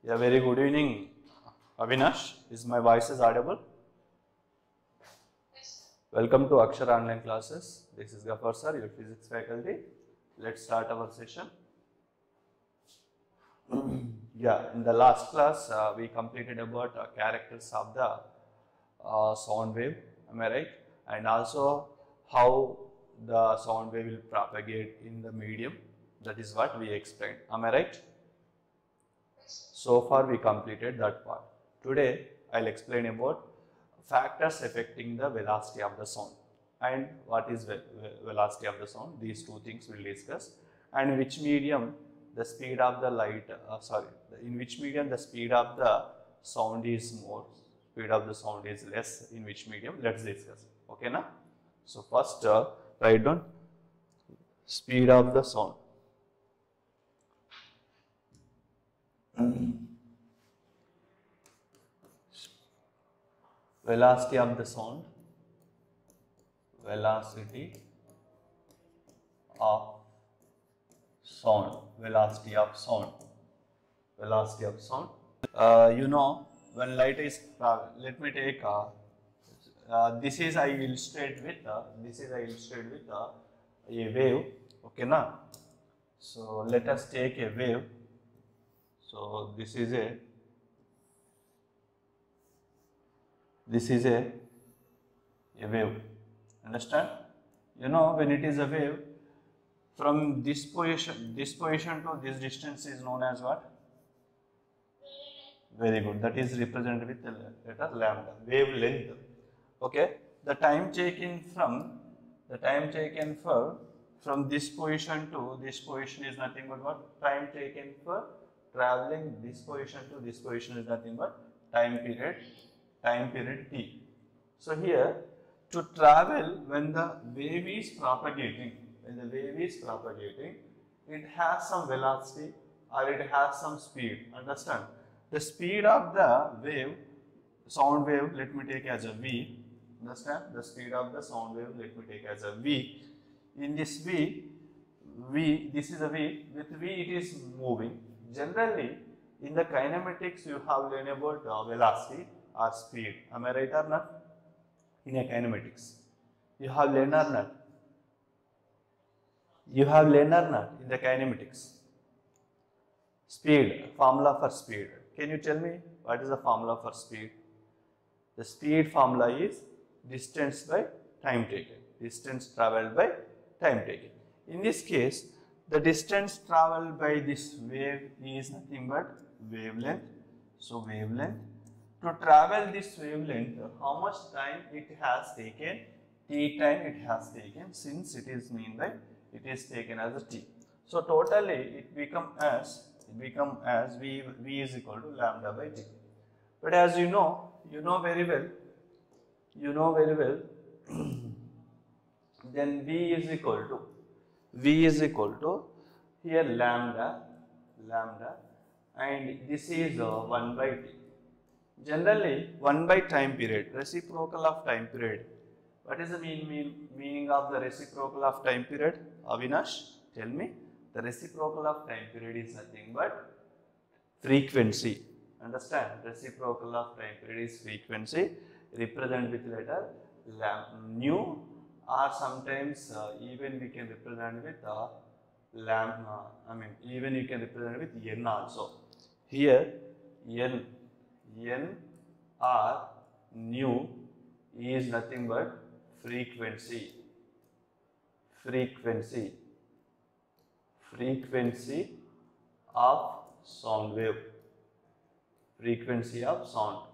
Yeah, very good evening, Avinash. Is my voice is audible? Welcome to Akshara Online Classes. This is Gafar sir, your physics faculty. Let's start our session. Yeah, in the last class we completed about characters of the sound wave, am I right? And also how the sound wave will propagate in the medium. That is what we explained, am I right? So far we completed that part. Today I'll explain about factors affecting the velocity of the sound and what is velocity of the sound. These two things we'll discuss, and which medium the speed of the light, in which medium the speed of the sound is more, speed of the sound is less, in which medium, let's discuss. Okay na? So first write down speed of the sound. Velocity of the sound, velocity of sound, velocity of sound, velocity of sound. You know, when light is let me take this is I illustrate with a wave. Okay na? So let us take a wave. So this is a wave. Understand? You know, when it is a wave, from this position to this distance is known as what? Very good. That is represented with the letter lambda, wavelength. Okay. The time taken from this position to this position is nothing but what? Time taken for traveling this position to this position is nothing but time period t. So here, to travel when the wave is propagating, it has some velocity or it has some speed. Understand? The speed of the wave, sound wave, let me take as a v. Understand? The speed of the sound wave, let me take as a v. In this v, this is a v. With v, it is moving. Generally, in the kinematics, you have learned about velocity or speed. Am I right or not? In a kinematics, you have learned or not? You have learned or not in the kinematics? Speed, formula for speed. Can you tell me what is the formula for speed? The speed formula is distance by time taken. Distance traveled by time taken. In this case, the distance traveled by this wave is nothing but wavelength. So wavelength. To travel this wavelength, how much time it has taken? T time it has taken, since it is taken as a t. So totally it become as v is equal to lambda by t. But as you know very well, then v is equal to here lambda, and this is 1 by t. Generally, 1 by time period, reciprocal of time period. What is the meaning of the reciprocal of time period? Avinash, tell me. The reciprocal of time period is nothing but frequency. Understand? Reciprocal of time period is frequency, represent with letter nu, or sometimes even we can represent with even you can represent with n also. Here n or nu is nothing but frequency of sound wave, frequency of sound.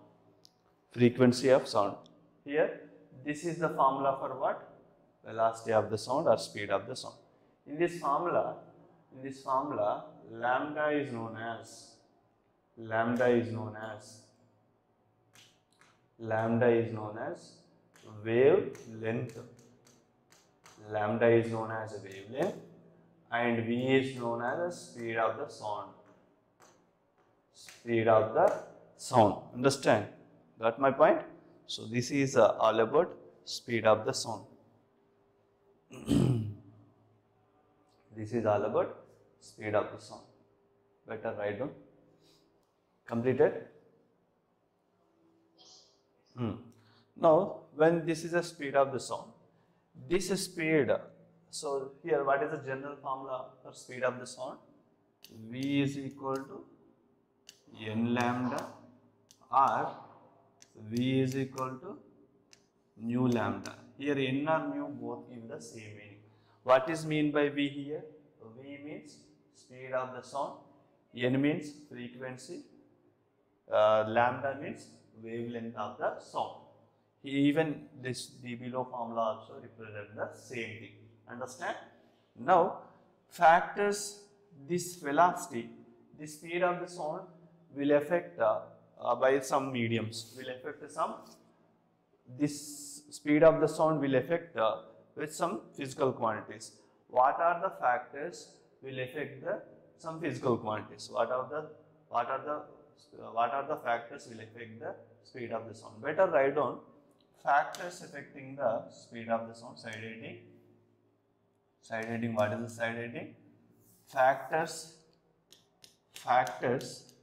Here, this is the formula for what? Velocity of the sound or speed of the sound. In this formula, lambda is known as wavelength. Lambda is known as a wavelength, and v is known as the speed of the sound. Understand? Got my point? So this is all about speed of the sound. This is all about speed of the sound. Better write down. Completed? Now, when this is the speed of the sound, this speed, so here what is the general formula for speed of the sound? V is equal to n lambda or V is equal to nu lambda. Here n or mu both give the same meaning. What is mean by V here? V means speed of the sound, n means frequency, lambda means wavelength of the sound. Even the below formula also represent the same thing. Understand? Now, factors this velocity, the speed of the sound will affect by some mediums. Will affect some. This speed of the sound will affect with some physical quantities. What are the factors will affect the some physical quantities? What are the factors will affect the speed of the sound? Better write down factors affecting the speed of the sound. Side heading. Side heading. What is the side heading? Factors factors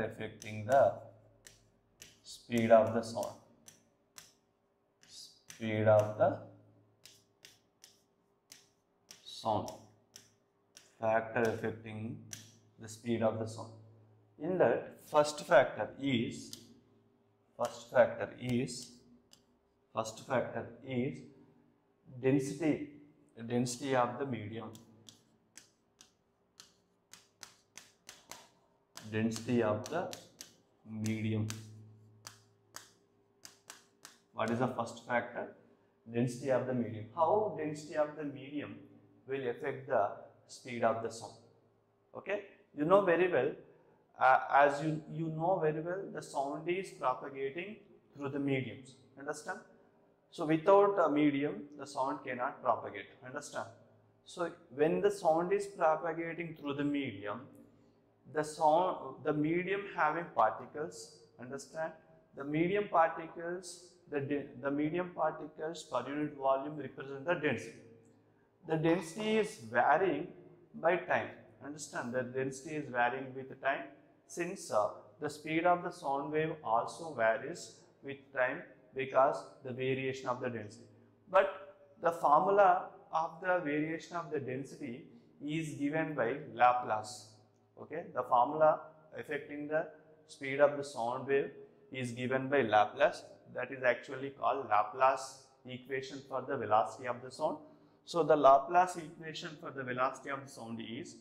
affecting the speed of the sound. Speed of the sound. Factor affecting the speed of the sound. In that, first factor is density of the medium. Density of the medium. What is the first factor? Density of the medium. How density of the medium will affect the speed of the sound? Okay, you know very well. As you know very well, the sound is propagating through the mediums. Understand? So without a medium, the sound cannot propagate. Understand? So when the sound is propagating through the medium, the medium having particles. Understand? The medium particles, the medium particles per unit volume represent the density. The density is varying by time. Understand? The density is varying with time, since the speed of the sound wave also varies with time because the variation of the density. But the formula of the variation of the density is given by Laplace. Okay, the formula affecting the speed of the sound wave is given by Laplace. That is actually called Laplace equation for the velocity of the sound. So the Laplace equation for the velocity of the sound is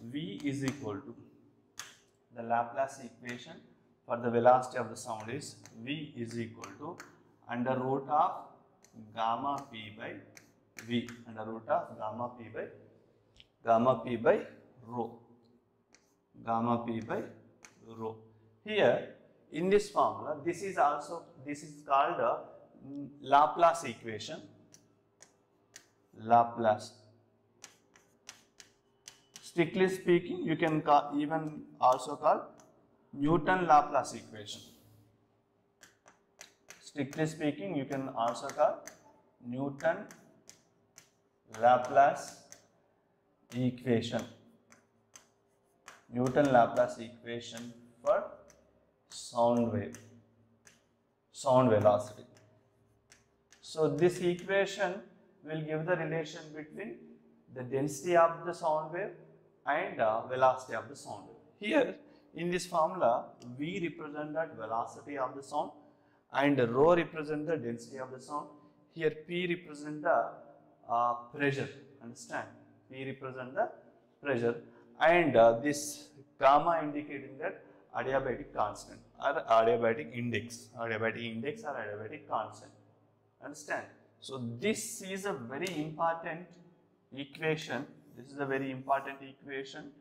V is equal to, the Laplace equation for the velocity of the sound is V is equal to under root of gamma p by V, under root of gamma p by rho. Gamma p by rho. Here in this formula, this is called a Laplace equation. Laplace. Strictly speaking, you can even also call Newton Laplace equation. Strictly speaking, you can also call Newton Laplace equation. Newton Laplace equation for sound wave, sound velocity. So this equation will give the relation between the density of the sound wave and velocity of the sound wave. Here in this formula, V represent that velocity of the sound and rho represent the density of the sound. Here P represent the pressure. Understand? P represent the pressure, and this gamma indicating that adiabatic constant or adiabatic index or adiabatic constant. Understand? So this is a very important equation. This is a very important equation.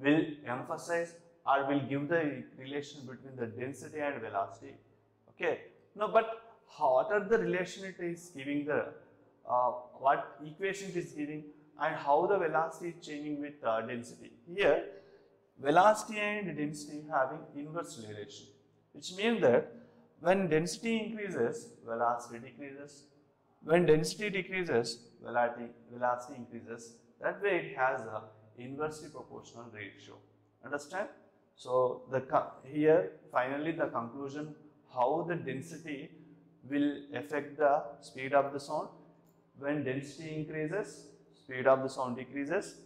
Will emphasize or will give the relation between the density and velocity. Okay. No, but what are the relation it is giving, the what equation it is giving, and how the velocity is changing with density. Here velocity and density having inverse relation, which means that When density increases, velocity decreases. When density decreases, velocity increases. That way it has a inversely proportional ratio. Understand? So here finally the conclusion how the density will affect the speed of the sound. When density increases, speed of the sound decreases.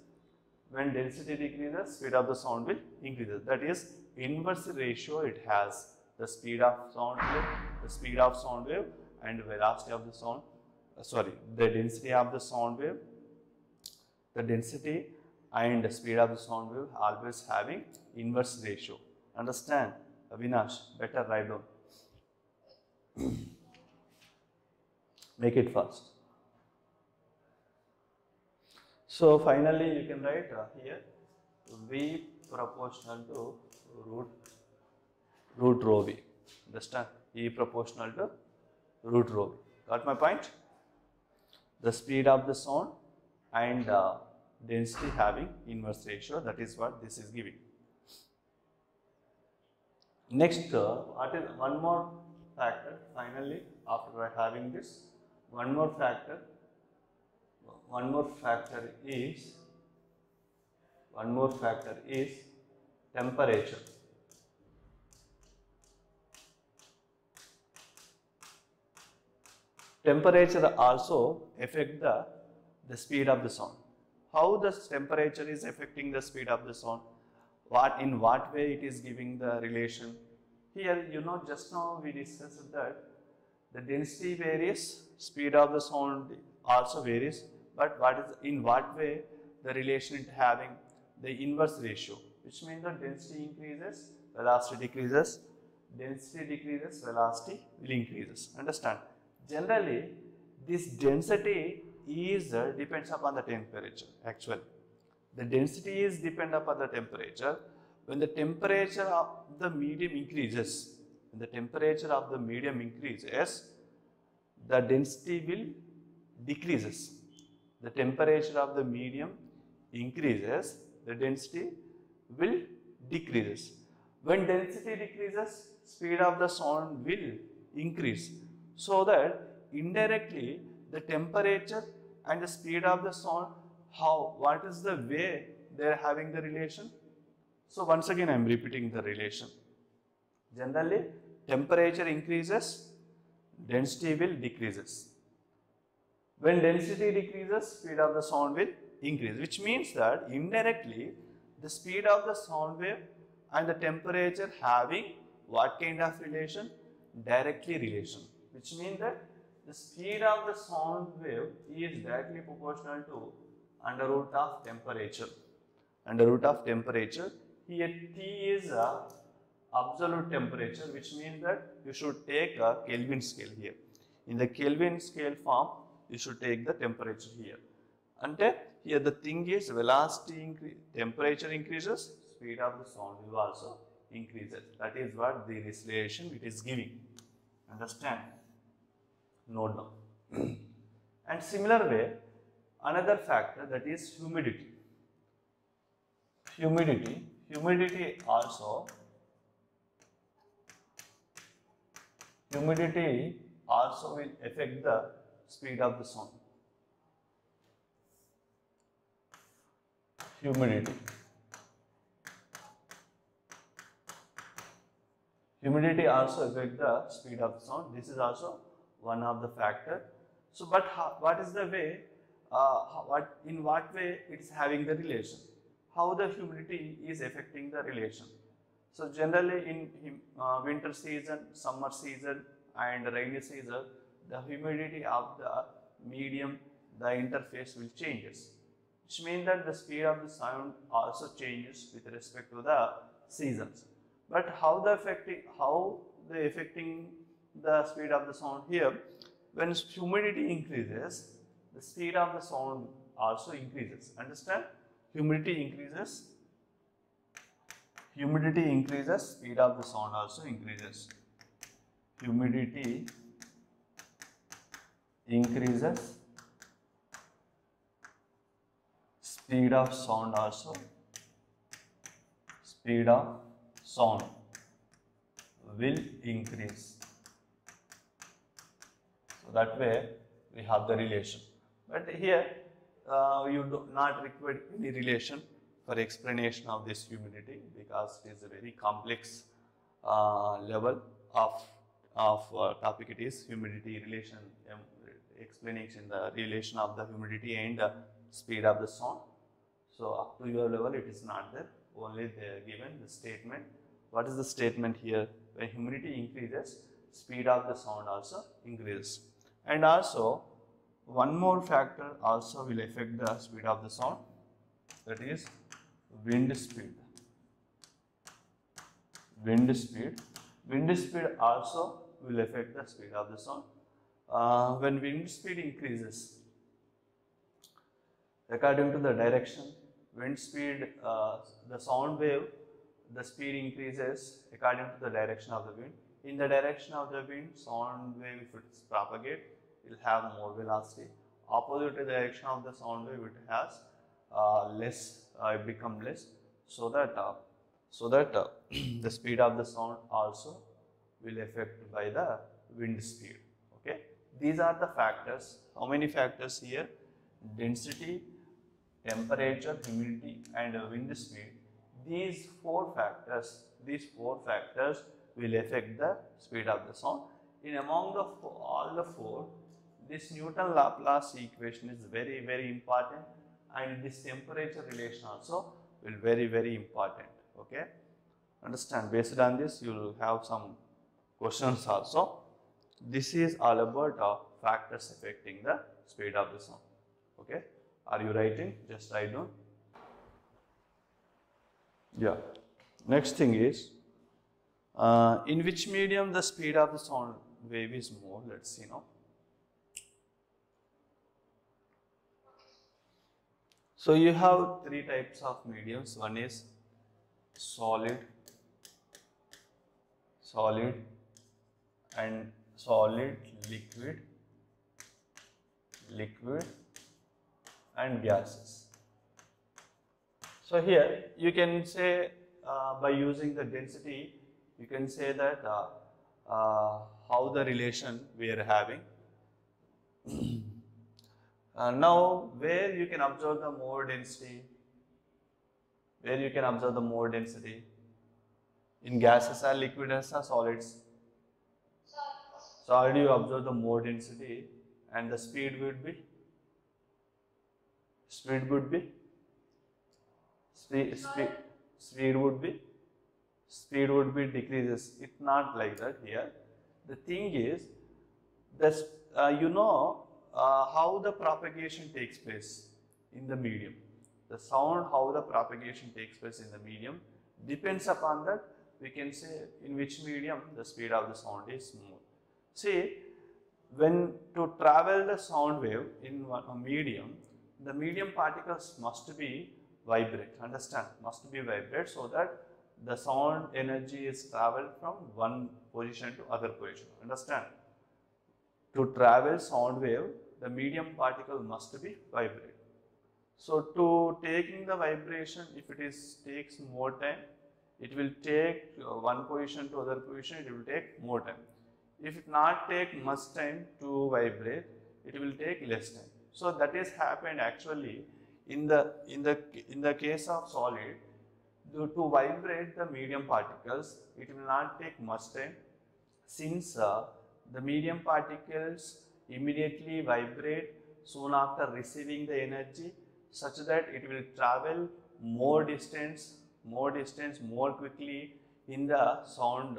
When density decreases, speed of the sound will increase. That is inverse ratio it has. The speed of sound wave, and velocity of the sound, the density of the sound wave, the density and the speed of the sound wave always having inverse ratio. Understand? Avinash, better write down. Make it fast. So finally you can write here V proportional to root rho V. Understand? E proportional to root rho V. Got my point? The speed of the sound and density having inverse ratio, that is what this is giving. Next, what is one more factor? Finally, after having this, one more factor is temperature. Temperature also affect the speed of the sound. How the temperature is affecting the speed of the sound? In what way it is giving the relation? Here, just now we discussed that the density varies, speed of the sound also varies, but in what way the relation is having the inverse ratio, which means the density increases, velocity decreases, density decreases, velocity will increases. Understand? Generally, this density is depends upon the temperature. Actually, the density is depend upon the temperature. When the temperature of the medium increases, the density will decreases. The temperature of the medium increases, the density will decreases. When density decreases, speed of the sound will increase. So that indirectly the temperature and the speed of the sound, what is the way they are having the relation? So once again I am repeating the relation. Generally, temperature increases, density will decreases. When density decreases, speed of the sound will increase, which means that indirectly the speed of the sound wave and the temperature having what kind of relation? Directly relation, which means that the speed of the sound wave is directly proportional to under root of temperature. Under root of temperature, here T is a absolute temperature, which means that you should take a Kelvin scale here. In the Kelvin scale form, you should take the temperature here. And here the thing is velocity temperature increases, speed of the sound wave also increases. That is what the relation it is giving. Understand? Note down. And similar way, another factor, that is humidity. Humidity also will affect the speed of the sound. Humidity also affect the speed of the sound. This is also one of the factor. So, but what is the way? In what way it is having the relation? How the humidity is affecting the relation? So generally in winter season, summer season, and rainy season, the humidity of the medium, the interface will changes, which means that the speed of the sound also changes with respect to the seasons. But how the affecting the speed of the sound here? When humidity increases, the speed of the sound also increases. Understand? Humidity increases, speed of the sound also increases. Humidity increases, speed of sound also, will increase. that way we have the relation. But here you do not require any relation for explanation of this humidity, because it is a very complex level of topic. It is humidity relation, explanation the relation of the humidity and the speed of the sound. So up to your level it is not there, only they are given the statement. What is the statement here? When humidity increases, speed of the sound also increases. And also one more factor also will affect the speed of the sound, that is wind speed. Wind speed also will affect the speed of the sound. When wind speed increases, according to the direction, wind speed, the sound wave, the speed increases according to the direction of the wind. In the direction of the wind, sound wave, if it propagate, it will have more velocity. Opposite to the direction of the sound wave, it has less, it become less, so that the speed of the sound also will affect by the wind speed. Okay, these are the factors. How many factors here? Density, temperature, humidity, and wind speed. These four factors will affect the speed of the sound. In among the all the four, this Newton-Laplace equation is very, very important, and this temperature relation also will very important. Okay, understand? Based on this, you will have some questions also. This is all about factors affecting the speed of the sound. Okay, are you writing? Just write down. Yeah. Next thing is, in which medium the speed of the sound wave is more? Let's see now. So you have three types of mediums. One is solid, and solid, liquid, and gases. So here you can say, by using the density, you can say that how the relation we are having. Now, where you can observe the more density? Where you can observe the more density? In gases or liquids or solids? Solid you observe the more density, and the speed would be? Speed would be? Speed would be decreases. It's not like that here. The thing is, this you know how the propagation takes place in the medium. The sound, how the propagation takes place in the medium, depends upon that. We can say in which medium the speed of the sound is more. See, when to travel the sound wave in a medium, the medium particles must be vibrate. Understand? Must be vibrate, so that the sound energy is traveled from one position to other position. Understand? To travel sound wave, the medium particle must be vibrate. So to taking the vibration, if it is takes more time, it will take one position to other position, it will take more time. If it not take much time to vibrate, it will take less time. So that is happened actually in the case of solid. To vibrate the medium particles, it will not take much time, since the medium particles immediately vibrate soon after receiving the energy, such that it will travel more distance more quickly in the sound.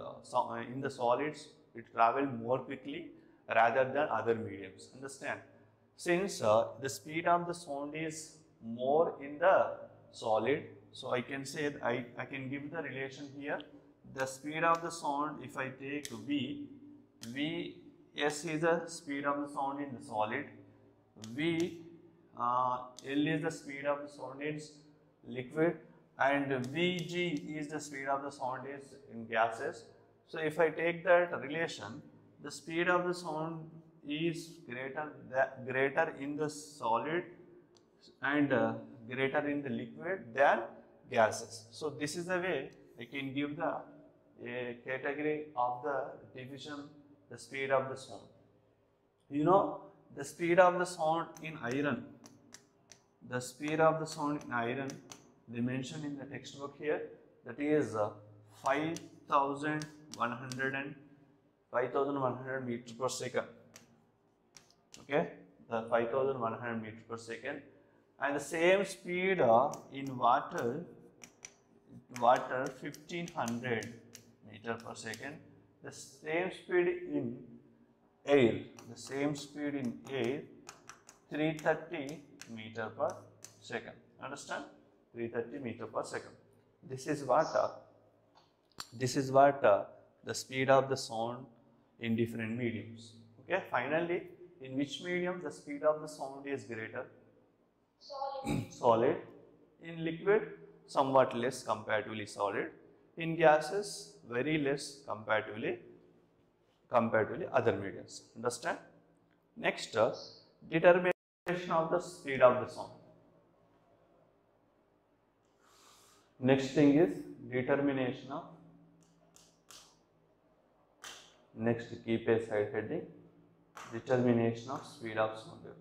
In the solids, it travel more quickly rather than other mediums. Understand? Since the speed of the sound is more in the solid, so I can say I can give the relation here. The speed of the sound, if I take S is the speed of the sound in the solid, L is the speed of the sound in liquid, and Vg is the speed of the sound is in gases. So if I take that relation, the speed of the sound is greater in the solid and greater in the liquid than gases. So this is the way I can give the category of the division, the speed of the sound. You know the speed of the sound in iron. The speed of the sound in iron, they mention in the textbook here, that is 5,100 meters per second. Okay, the 5,100 meters per second, and the same speed in water 1500 meter per second. The same speed in air, 330 meter per second. Understand? 330 meter per second. This is what the speed of the sound in different mediums. Okay. Finally, in which medium the speed of the sound is greater? Solid. In liquid, somewhat less comparatively solid. In gases, very less comparatively other mediums. Understand? Next, determination of the speed of the sound. Next thing is determination of, next keep a side heading, determination of speed of sound wave.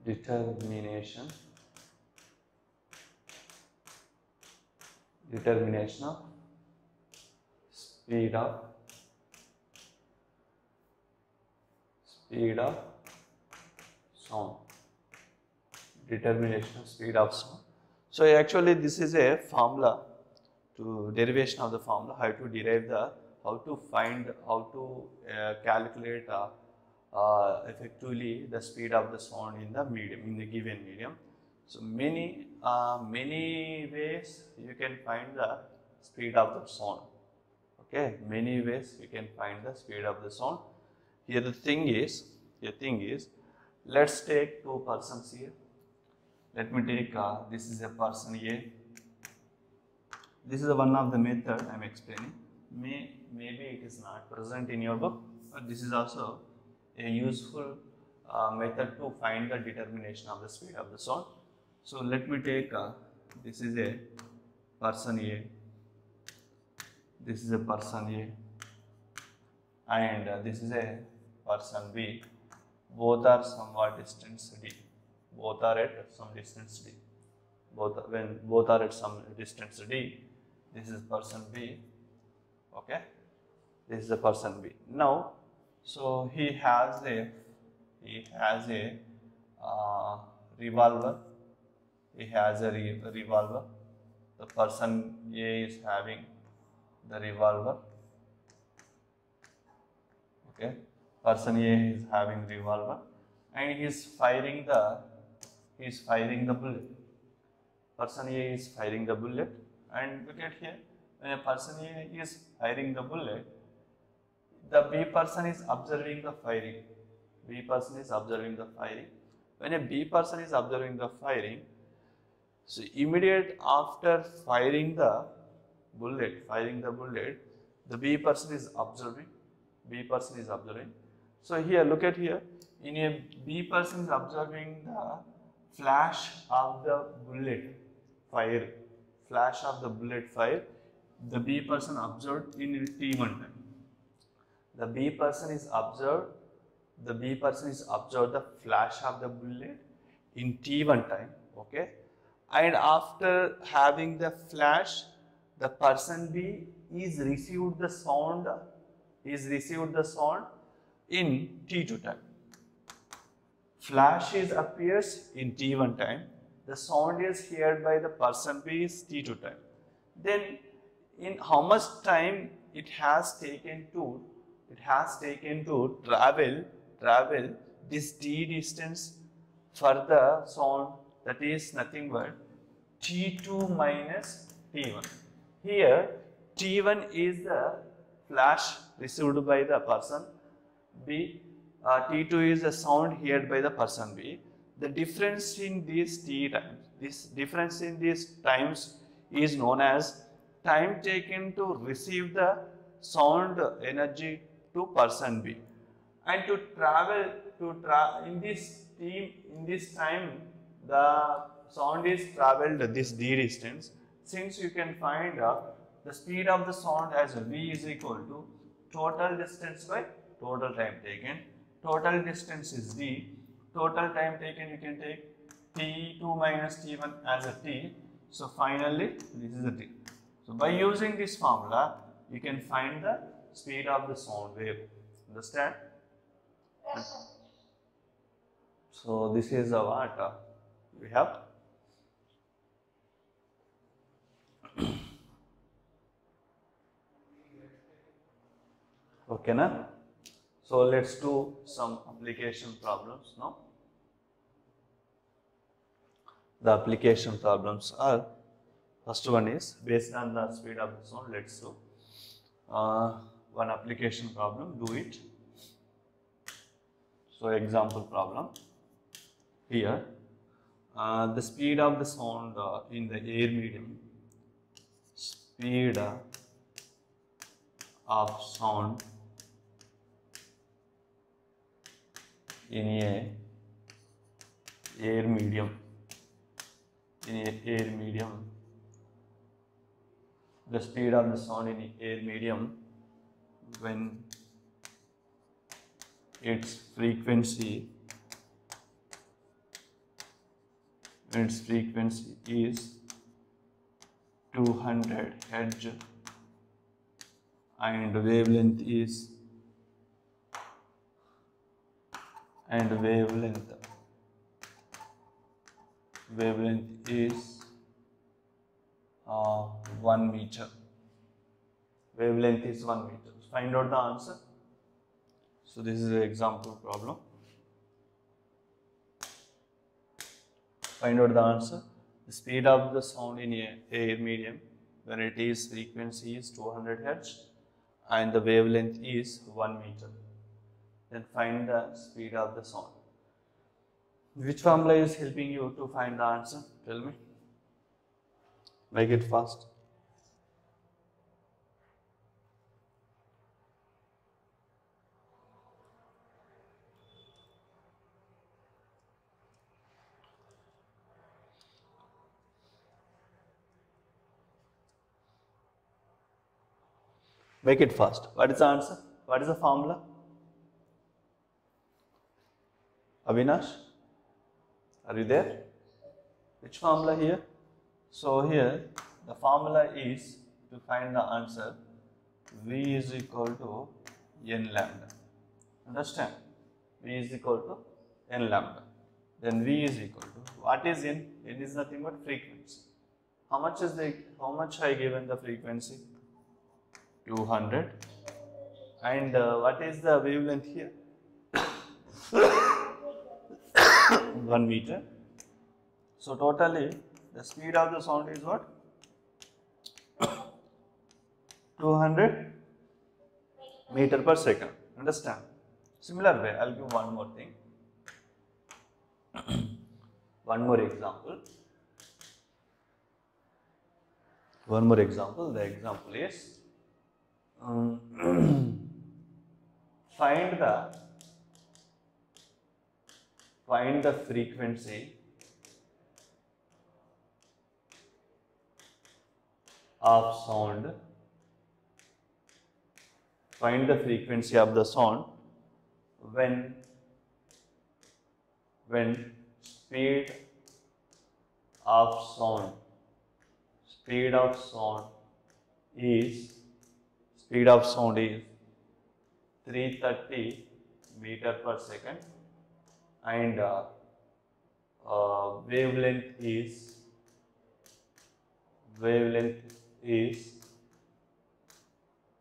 Determination of speed of sound. Determination of speed of sound. So actually this is a formula, to derivation of the formula, how to derive how to calculate effectively the speed of the sound in the medium, in the given medium. So many ways you can find the speed of the sound. Okay, many ways you can find the speed of the sound. Here the thing is, let's take two persons here. Let me take this is a person A. This is one of the method I am explaining. Maybe it is not present in your book, but this is also a useful method to find the determination of the speed of the sound. So let me take this is a person A. This is a person A, and this is a person B. Both are somewhat distance D. Both are at some distance D. When both are at some distance D, this is person B. Okay, this is the person B. Now, so he has a revolver. He has a revolver. The person A is having the revolver. Okay, person A is having revolver, and he is firing the bullet. Person A is firing the bullet, and look at here, when a person A is firing the bullet, the B person is observing the firing. When a B person is observing the firing, so immediate after firing the bullet, the B person is observing. So here, look at here, in a B person is observing the flash of the bullet fire. The B person observed in T1 time. The B person is observed the flash of the bullet in T1 time. Okay, and after having the flash, the person B is received the sound in T2 time. Flash appears in T1 time. The sound is heard by the person B is T2 time. Then in how much time it has taken to travel this D distance for the sound, that is nothing but T2 minus T1. Here T1 is the flash received by the person B. T2 is the sound heard by the person B. The difference in these times is known as time taken to receive the sound energy to person B. And to travel in this time, the sound is travelled this D distance. Since you can find the speed of the sound as V is equal to total distance by total time taken. Total distance is d. Total time taken, you can take t2 minus t1 as a t. So finally, this is the t. So by using this formula, you can find the speed of the sound wave. Understand? So this is what we have. Okay, na? So let's do some application problems now. The application problems are, first one is based on the speed of the sound. Let's do one application problem, do it. So example problem here, the speed of the sound in the air medium, speed of sound in a air medium, the speed of the sound in air medium when its frequency is 200 Hz and wavelength is 1 meter. Wavelength is 1 meter. Find out the answer. So this is an example problem. Find out the answer. The speed of the sound in a air medium when it is frequency is 200 Hz and the wavelength is 1 meter. Then find the speed of the sound. Which formula is helping you to find the answer? Tell me. Make it fast. Make it fast. What is the answer? What is the formula? Avinash, are you there? Which formula here? So here the formula is to find the answer V is equal to n lambda. Understand? V is equal to n lambda. Then V is equal to, what is n? N is nothing but frequency. How much I given the frequency? 200. And what is the wavelength here? 1 meter. So totally the speed of the sound is what? 200 meter per second. Understand? Similar way, I'll give one more thing. One more example. The example is find the frequency of sound. Find the frequency of the sound when speed of sound is 330 meter per second and wavelength is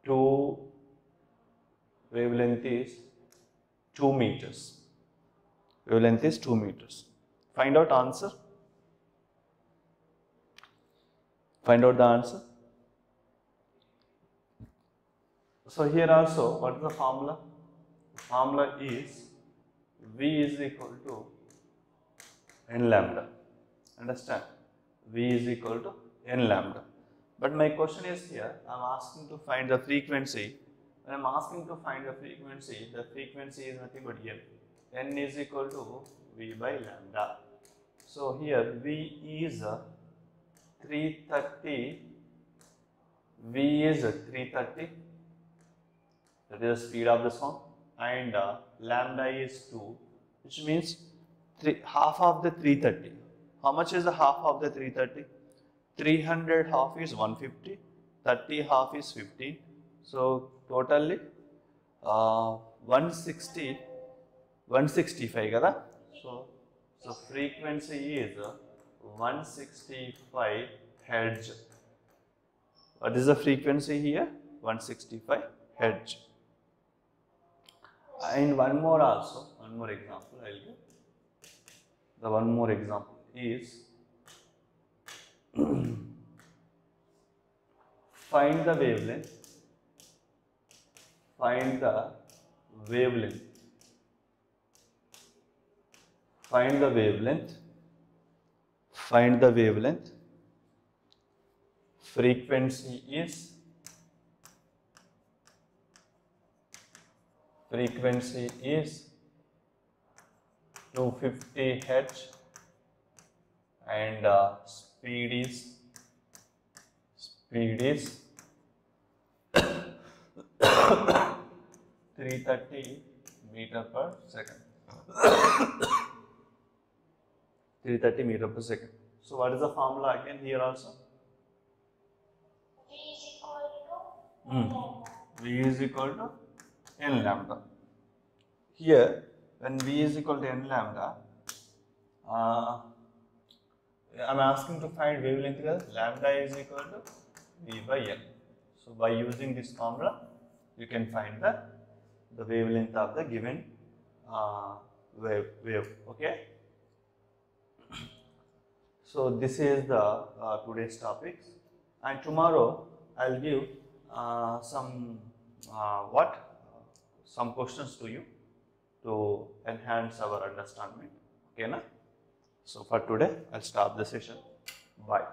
2 meters. Wavelength is 2 meters. Find out answer. Find out the answer. So here also, what is the formula? The formula is V is equal to n lambda. Understand? V is equal to n lambda. But my question is here, I am asking to find the frequency. When I am asking to find the frequency is nothing but n. N is equal to V by lambda. So here V is 330. V is 330. that is the speed of the sound, and lambda is 2, which means half of the 330. How much is the half of the 330? 300 half is 150, 30 half is 15. So totally 160, 165 kada? So frequency is 165 hertz. What is the frequency here? 165 hertz. And one more example I will give. The one more example is find the wavelength. Find the wavelength. Find the wavelength. Find the wavelength. Frequency is 250 hertz, and speed is 330 meter per second. 330 meter per second. So what is the formula again here also? V is equal to n lambda. Here, when V is equal to n lambda, I am asking to find wavelength because lambda is equal to V by N. So by using this formula, you can find the wavelength of the given wave. Okay. So this is the today's topics, and tomorrow I will give some questions to you to enhance our understanding. Okay, na? So for today, I'll stop the session. Bye.